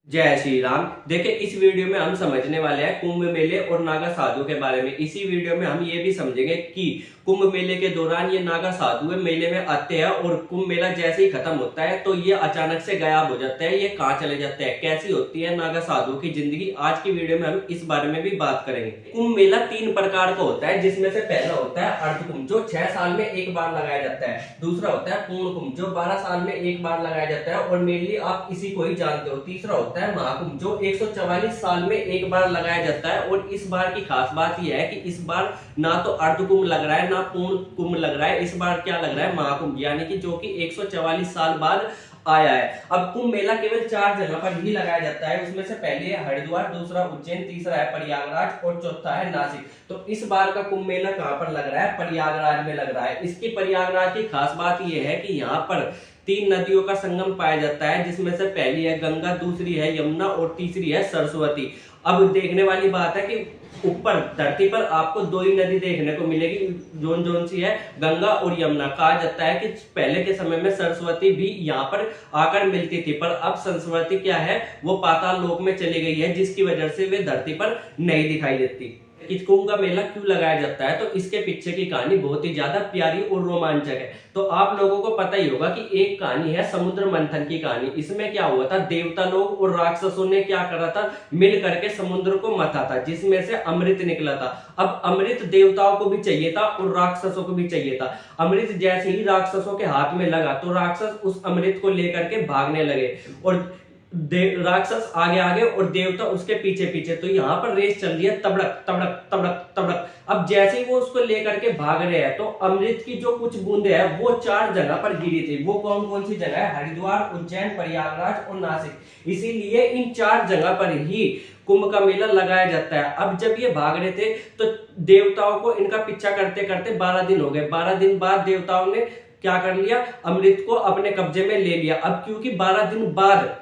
जय श्री राम। देखिए, इस वीडियो में हम समझने वाले हैं कुंभ मेले और नागा साधु के बारे में। इसी वीडियो में हम ये भी समझेंगे कि कुंभ मेले के दौरान ये नागा साधु मेले में आते हैं और कुंभ मेला जैसे ही खत्म होता है तो ये अचानक से गायब हो जाते हैं। ये कहाँ चले जाते हैं, कैसी होती है नागा साधु की जिंदगी, आज की वीडियो में हम इस बारे में भी बात करेंगे। कुंभ मेला 3 प्रकार का होता है, जिसमें से पहला होता है अर्ध कुंभ, जो 6 साल में एक बार लगाया जाता है। दूसरा होता है पूर्ण कुंभ, जो 12 साल में एक बार लगाया जाता है और मेनली आप इसी को ही जानते हो। तीसरा होता है महाकुंभ, जो 144 साल में एक बार लगाया जाता है। और इस बार की खास बात यह है कि इस बार ना तो अर्ध कुंभ लग रहा है ना पूर्ण कुंभ लग रहा है, इस बार क्या लग रहा है, महाकुंभ, यानी कि जो कि 144 साल बाद आया है। अब कुंभ मेला केवल 4 जगह पर ही लगाया जाता है, उसमें से पहले है हरिद्वार, दूसरा उज्जैन, तीसरा है प्रयागराज और चौथा है नासिक। तो इस बार का कुंभ मेला कहां पर लग रहा है, प्रयागराज में लग रहा है। इसकी प्रयागराज की खास बात यह है कि यहाँ पर 3 नदियों का संगम पाया जाता है, जिसमें से पहली है गंगा, दूसरी है यमुना और तीसरी है सरस्वती। अब देखने वाली बात है कि ऊपर धरती पर आपको 2 ही नदी देखने को मिलेगी, जोन सी है गंगा और यमुना। कहा जाता है कि पहले के समय में सरस्वती भी यहाँ पर आकर मिलती थी, पर अब सरस्वती क्या है, वो पाताल लोक में चली गई है, जिसकी वजह से वे धरती पर नहीं दिखाई देती। इस कुंभ का मेला क्यों लगाया जाता है, तो इसके पीछे की कहानी बहुत ही ज्यादा प्यारी और रोमांचक है। तो आप लोगों को पता ही होगा कि एक कहानी है समुद्र मंथन की कहानी। इसमें क्या हुआ था, देवता लोग और राक्षसों ने क्या करा था, मिल करके समुद्र को मथा था, जिसमें से अमृत निकला था। अब अमृत देवताओं को भी चाहिए था और राक्षसों को भी चाहिए था। अमृत जैसे ही राक्षसों के हाथ में लगा तो राक्षस उस अमृत को लेकर के भागने लगे और राक्षस आगे आगे और देवता उसके पीछे पीछे। तो यहाँ पर रेस चल रही है, तबड़क तबड़क तबड़क तबड़क। अब जैसे ही वो उसको लेकर के भाग रहे हैं तो अमृत की जो कुछ बूंदे हैं वो 4 जगह पर गिरी थी। वो कौन कौन सी जगह है, हरिद्वार, उज्जैन, प्रयागराज और नासिक। इसीलिए इन 4 जगह पर ही कुंभ का मेला लगाया जाता है। अब जब ये भाग रहे थे तो देवताओं को इनका पीछा करते करते 12 दिन हो गए। 12 दिन बाद देवताओं ने क्या कर लिया, अमृत को अपने कब्जे में ले लिया। अब क्योंकि 12 दिन बाद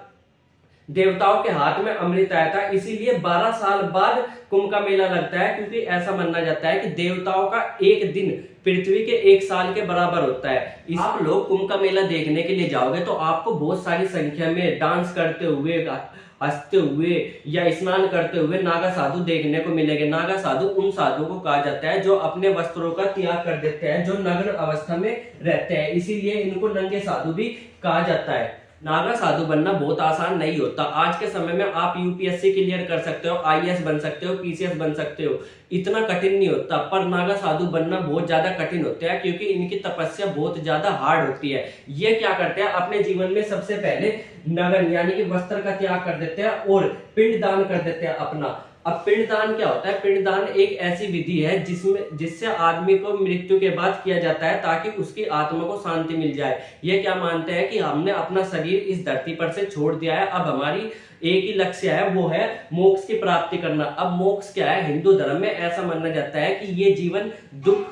देवताओं के हाथ में अमृत आया था, इसीलिए 12 साल बाद कुंभ का मेला लगता है, क्योंकि ऐसा माना जाता है कि देवताओं का एक दिन पृथ्वी के 1 साल के बराबर होता है। आप लोग कुंभ का मेला देखने के लिए जाओगे तो आपको बहुत सारी संख्या में डांस करते हुए, हंसते हुए या स्नान करते हुए नागा साधु देखने को मिलेंगे। नागा साधु उन साधु को कहा जाता है जो अपने वस्त्रों का त्याग कर देते हैं, जो नग्न अवस्था में रहते हैं, इसीलिए इनको नंगे साधु भी कहा जाता है। नागा साधु बनना बहुत आसान नहीं होता। आज के समय में आप यूपीएससी क्लियर कर सकते हो, आईएएस बन सकते हो, पीसीएस बन सकते हो, इतना कठिन नहीं होता। पर नागा साधु बनना बहुत ज्यादा कठिन होता है, क्योंकि इनकी तपस्या बहुत ज्यादा हार्ड होती है। ये क्या करते हैं, अपने जीवन में सबसे पहले नगन यानी कि वस्त्र का त्याग कर देते हैं और पिंड दान कर देते हैं अपना। अब पिंडदान क्या होता है, पिंडदान एक ऐसी विधि है जिससे आदमी को मृत्यु के बाद किया जाता है ताकि उसकी आत्मा को शांति मिल जाए। ये क्या मानते हैं कि हमने अपना शरीर इस धरती पर से छोड़ दिया है, अब हमारी एक ही लक्ष्य है, वो है मोक्ष की प्राप्ति करना। अब मोक्ष क्या है, हिंदू धर्म में ऐसा माना जाता है कि ये जीवन दुख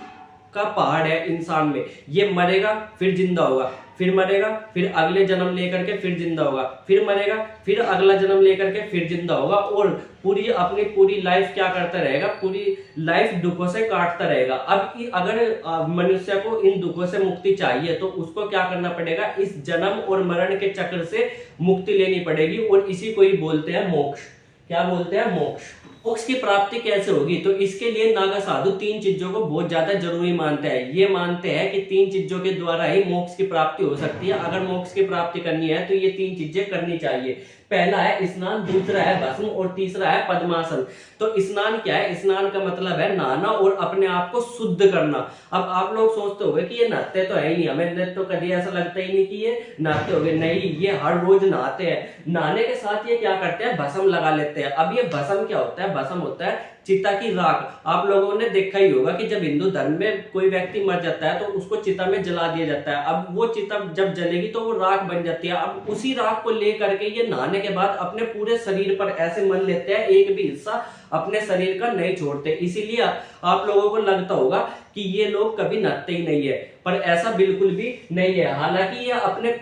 का पहाड़ है इंसान में। ये मरेगा फिर जिंदा होगा, फिर मरेगा फिर अगले जन्म लेकर के फिर जिंदा होगा, फिर मरेगा फिर अगला जन्म लेकर के फिर जिंदा होगा और अपनी पूरी लाइफ क्या करता रहेगा, पूरी लाइफ दुखों से काटता रहेगा। अब अगर मनुष्य को इन दुखों से मुक्ति चाहिए तो उसको क्या करना पड़ेगा, इस जन्म और मरण के चक्र से मुक्ति लेनी पड़ेगी और इसी को ही बोलते हैं मोक्ष। क्या बोलते हैं, मोक्ष। मोक्ष की प्राप्ति कैसे होगी, तो इसके लिए नागा साधु 3 चीजों को बहुत ज्यादा जरूरी मानते हैं। ये मानते हैं कि 3 चीजों के द्वारा ही मोक्ष की प्राप्ति हो सकती है। अगर मोक्ष की प्राप्ति करनी है तो ये 3 चीजें करनी चाहिए। पहला है स्नान, दूसरा है भस्म और तीसरा है पद्मासन। तो स्नान क्या है, स्नान का मतलब है नहाना और अपने आप को शुद्ध करना। अब आप लोग सोचते होंगे कि ये नहाते तो है ही नहीं, हमें तो कभी ऐसा लगता ही नहीं कि ये नहाते होंगे। नहीं, ये हर रोज नहाते हैं। नहाने के साथ ये क्या करते हैं, भस्म लगा लेते हैं। अब ये भस्म क्या होता है, भस्म होता है चिता की राख। आप लोगों ने देखा ही होगा कि जब हिंदू धर्म में कोई व्यक्ति मर जाता है तो उसको चिता में जला दिया जाता है। अब वो चिता जब जलेगी तो वो राख बन जाती है। अब उसी राख को लेकर के ये नहाने के बाद अपने पूरे शरीर पर ऐसे मल लेते हैं, एक भी हिस्सा अपने शरीर का नहीं छोड़ते। इसीलिए आप लोगों को लगता होगा कि ये लोग कभी नहाते ही नहीं है, पर ऐसा बिल्कुल भी नहीं है। हालांकि ये अपने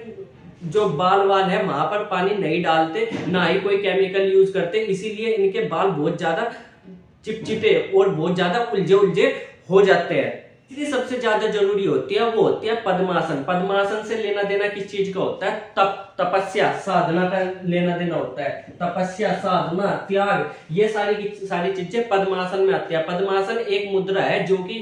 जो बाल है वहां पर पानी नहीं डालते, ना ही कोई केमिकल यूज करते, इसीलिए इनके बाल बहुत ज्यादा चिपचिपे और बहुत ज्यादा उलझे हो जाते हैं। तीसरी सबसे ज्यादा जरूरी होती है वो होती है पद्मासन। पद्मासन से लेना देना किस चीज का होता है? तपस्या साधना का लेना देना होता है। तपस्या, साधना, त्याग, ये सारी की सारी चीजें पद्मासन में आती है। पद्मासन एक मुद्रा है जो कि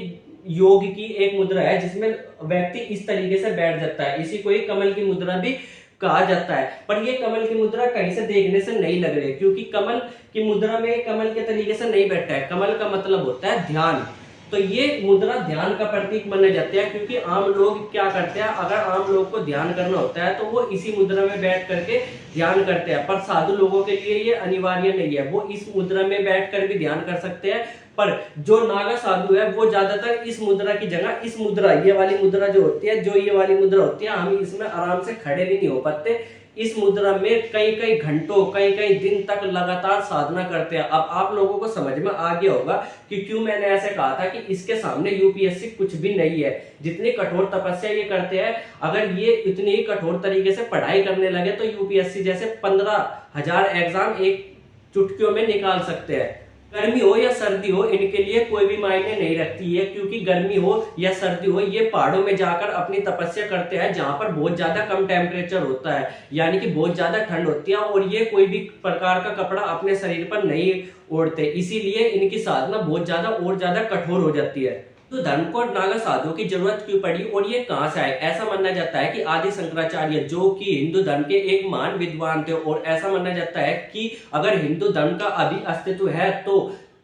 योग की एक मुद्रा है जिसमें व्यक्ति इस तरीके से बैठ जाता है। इसी को ही कमल की मुद्रा भी कहा जाता है। पर ये कमल की मुद्रा कहीं से देखने से नहीं लग रही, क्योंकि कमल की मुद्रा में कमल के तरीके से नहीं बैठा है। कमल का मतलब होता है ध्यान। तो ये मुद्रा ध्यान का प्रतीक माने जाते हैं, क्योंकि आम लोग क्या करते हैं, अगर आम लोग को ध्यान करना होता है तो वो इसी मुद्रा में बैठ करके ध्यान करते हैं। पर साधु लोगों के लिए ये अनिवार्य नहीं है, वो इस मुद्रा में बैठ कर भी ध्यान कर सकते हैं। पर जो नागा साधु है वो ज्यादातर इस मुद्रा की जगह इस मुद्रा, ये वाली मुद्रा जो होती है, जो ये वाली मुद्रा होती है, हम इसमें आराम से खड़े भी नहीं हो पाते। इस मुद्रा में कई कई घंटों, कई कई दिन तक लगातार साधना करते हैं। अब आप लोगों को समझ में आ गया होगा कि क्यों मैंने ऐसे कहा था कि इसके सामने यूपीएससी कुछ भी नहीं है। जितनी कठोर तपस्या ये करते हैं, अगर ये इतनी ही कठोर तरीके से पढ़ाई करने लगे तो यूपीएससी जैसे 15,000 एग्जाम एक चुटकियों में निकाल सकते हैं। गर्मी हो या सर्दी हो, इनके लिए कोई भी मायने नहीं रखती है, क्योंकि गर्मी हो या सर्दी हो, ये पहाड़ों में जाकर अपनी तपस्या करते हैं जहां पर बहुत ज्यादा कम टेम्परेचर होता है, यानी कि बहुत ज्यादा ठंड होती है, और ये कोई भी प्रकार का कपड़ा अपने शरीर पर नहीं ओढ़ते। इसीलिए इनकी साधना बहुत ज्यादा और ज्यादा कठोर हो जाती है। तो धर्म को नागा साधुओं की जरूरत क्यों पड़ी और ये कहां से आए? ऐसा माना जाता है कि आदि शंकराचार्य जो कि हिंदू धर्म के एक महान विद्वान थे, और ऐसा माना जाता है कि अगर हिंदू धर्म का अभी अस्तित्व है तो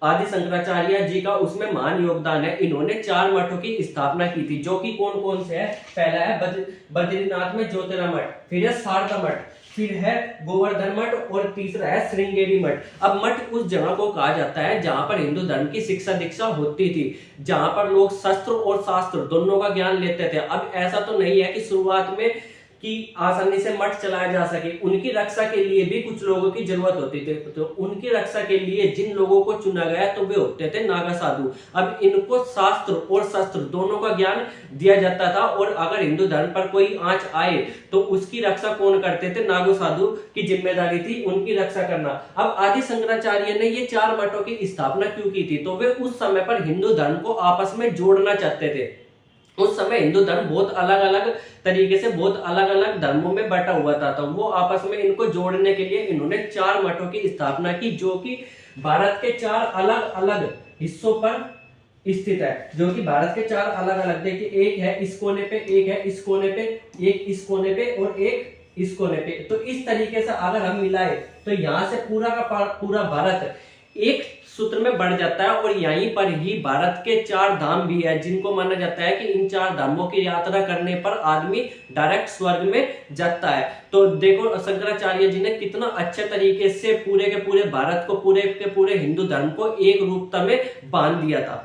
आदि शंकराचार्य जी का उसमें महान योगदान है। इन्होंने 4 मठों की स्थापना की थी, जो कि कौन कौन से है? पहला है बद्रीनाथ में ज्योतिर्मठ मठ, फिर है शारदा मठ, फिर है गोवर्धन मठ, और तीसरा है श्रृंगेरी मठ। अब मठ उस जगह को कहा जाता है जहां पर हिंदू धर्म की शिक्षा दीक्षा होती थी, जहां पर लोग शस्त्र और शास्त्र दोनों का ज्ञान लेते थे। अब ऐसा तो नहीं है कि शुरुआत में कि आसानी से मठ चलाया जा सके, उनकी रक्षा के लिए भी कुछ लोगों की जरूरत होती थी। तो उनकी रक्षा के लिए जिन लोगों को चुना गया तो वे होते थे नागा साधु। अब इनको शास्त्र और शस्त्र दोनों का ज्ञान दिया जाता था, और अगर हिंदू धर्म पर कोई आंच आए तो उसकी रक्षा कौन करते थे? नागा साधु की जिम्मेदारी थी उनकी रक्षा करना। अब आदि शंकराचार्य ने ये 4 मठों की स्थापना क्यों की थी? तो वे उस समय पर हिंदू धर्म को आपस में जोड़ना चाहते थे। उस समय हिंदू धर्म बहुत अलग अलग तरीके से बहुत अलग अलग धर्मों में बटा हुआ था, तो वो आपस में इनको जोड़ने के लिए इन्होंने 4 मठों की स्थापना की, जो कि भारत के 4 अलग अलग हिस्सों पर स्थित है। जो कि भारत के 4 अलग अलग, देखिए एक है इस कोने पे, एक है इस कोने पे, एक इस कोने पे और एक इस कोने पे। तो इस तरीके से अगर हम मिलाए तो यहाँ से पूरा का पूरा भारत एक सूत्र में बढ़ जाता है, और यहीं पर ही भारत के 4 धाम भी है, जिनको माना जाता है कि इन 4 धामों की यात्रा करने पर आदमी डायरेक्ट स्वर्ग में जाता है। तो देखो शंकराचार्य जी ने कितना अच्छे तरीके से पूरे के पूरे भारत को, पूरे के पूरे हिंदू धर्म को एक रूपता में बांध दिया था।